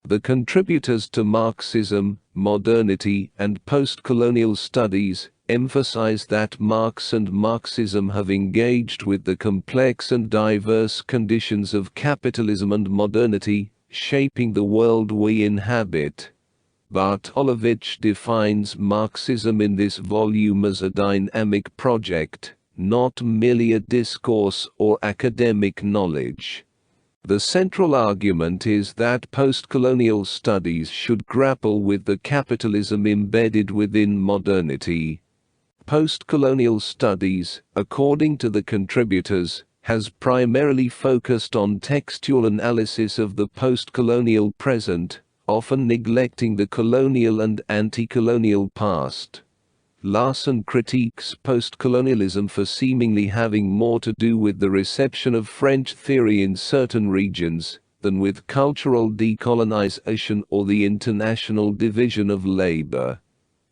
The contributors to Marxism, Modernity and Postcolonial Studies emphasize that Marx and Marxism have engaged with the complex and diverse conditions of capitalism and modernity, shaping the world we inhabit. Bartolovich defines Marxism in this volume as a dynamic project, not merely a discourse or academic knowledge. The central argument is that postcolonial studies should grapple with the capitalism embedded within modernity. Postcolonial studies, according to the contributors, has primarily focused on textual analysis of the postcolonial present, often neglecting the colonial and anti-colonial past. Larson critiques postcolonialism for seemingly having more to do with the reception of French theory in certain regions than with cultural decolonization or the international division of labor.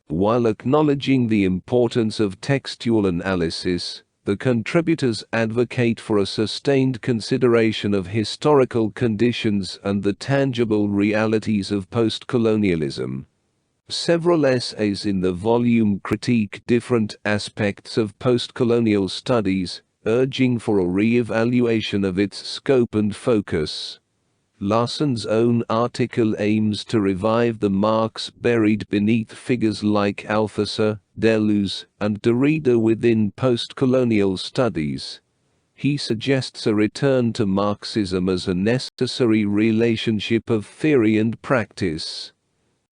While acknowledging the importance of textual analysis, the contributors advocate for a sustained consideration of historical conditions and the tangible realities of postcolonialism. Several essays in the volume critique different aspects of postcolonial studies, urging for a re-evaluation of its scope and focus. Larson's own article aims to revive the Marx buried beneath figures like Althusser, Deleuze, and Derrida within postcolonial studies. He suggests a return to Marxism as a necessary relationship of theory and practice.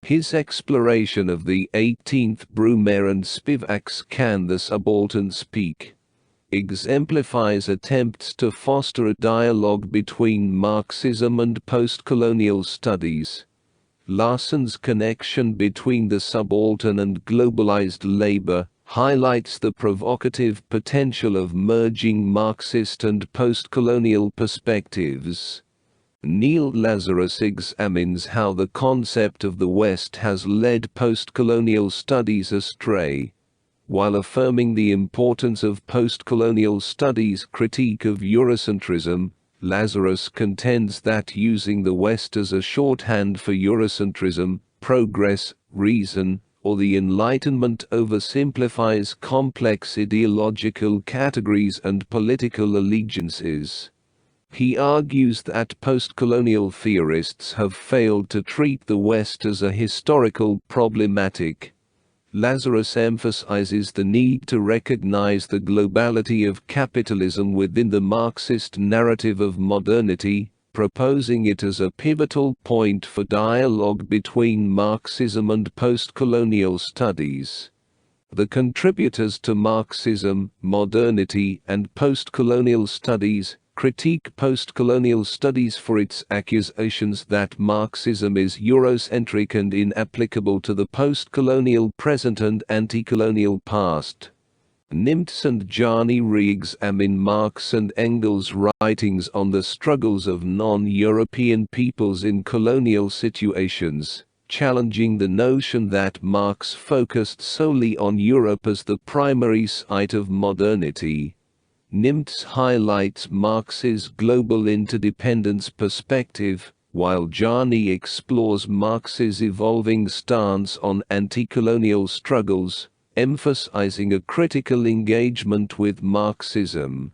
His exploration of the 18th Brumaire and Spivak's Can the Subaltern Speak? Exemplifies attempts to foster a dialogue between Marxism and postcolonial studies. Larson's connection between the subaltern and globalized labor highlights the provocative potential of merging Marxist and postcolonial perspectives. Neil Lazarus examines how the concept of the West has led postcolonial studies astray. While affirming the importance of postcolonial studies' critique of Eurocentrism, Lazarus contends that using the West as a shorthand for Eurocentrism, progress, reason, or the Enlightenment oversimplifies complex ideological categories and political allegiances. He argues that postcolonial theorists have failed to treat the West as a historical problematic. Lazarus emphasizes the need to recognize the globality of capitalism within the Marxist narrative of modernity, proposing it as a pivotal point for dialogue between Marxism and postcolonial studies. The contributors to Marxism, Modernity and Postcolonial Studies critique postcolonial studies for its accusations that Marxism is Eurocentric and inapplicable to the postcolonial present and anti-colonial past. Nimtz and Jani re-examine Marx and Engels' writings on the struggles of non-European peoples in colonial situations, challenging the notion that Marx focused solely on Europe as the primary site of modernity. Nimtz highlights Marx's global interdependence perspective, while Jani explores Marx's evolving stance on anti-colonial struggles, emphasizing a critical engagement with Marxism.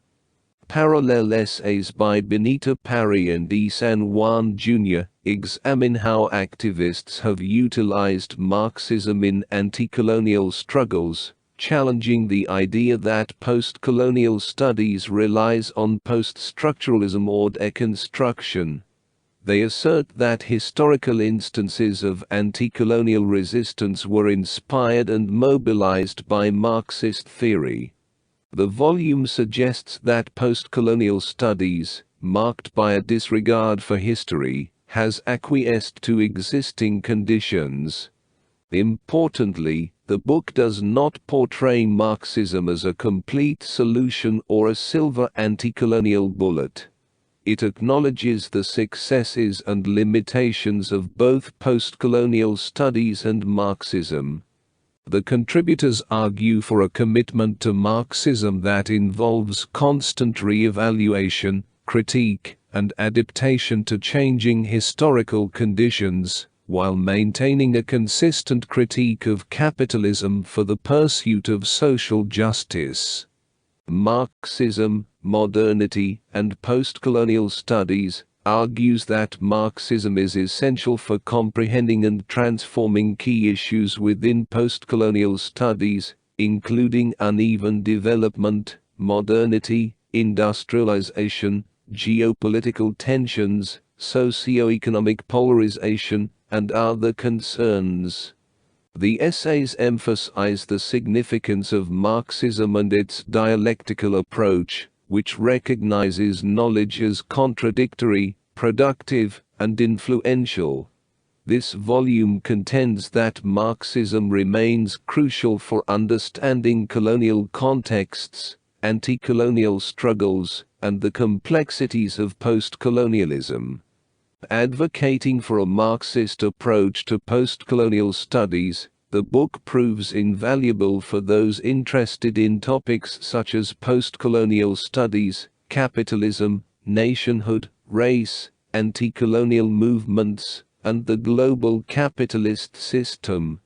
Parallel essays by Benito Parry and E. San Juan Jr. examine how activists have utilized Marxism in anti-colonial struggles, challenging the idea that postcolonial studies relies on post-structuralism or deconstruction. They assert that historical instances of anti-colonial resistance were inspired and mobilized by Marxist theory. The volume suggests that postcolonial studies, marked by a disregard for history, has acquiesced to existing conditions. Importantly, the book does not portray Marxism as a complete solution or a silver anti-colonial bullet. It acknowledges the successes and limitations of both postcolonial studies and Marxism. The contributors argue for a commitment to Marxism that involves constant re-evaluation, critique, and adaptation to changing historical conditions, while maintaining a consistent critique of capitalism for the pursuit of social justice. Marxism, Modernity and Postcolonial Studies argues that Marxism is essential for comprehending and transforming key issues within postcolonial studies, including uneven development, modernity, industrialization, geopolitical tensions, socio-economic polarization, and other concerns. The essays emphasize the significance of Marxism and its dialectical approach, which recognizes knowledge as contradictory, productive, and influential. This volume contends that Marxism remains crucial for understanding colonial contexts, anti-colonial struggles, and the complexities of post-colonialism. Advocating for a Marxist approach to post-colonial studies, the book proves invaluable for those interested in topics such as post-colonial studies, capitalism, nationhood, race, anti-colonial movements, and the global capitalist system.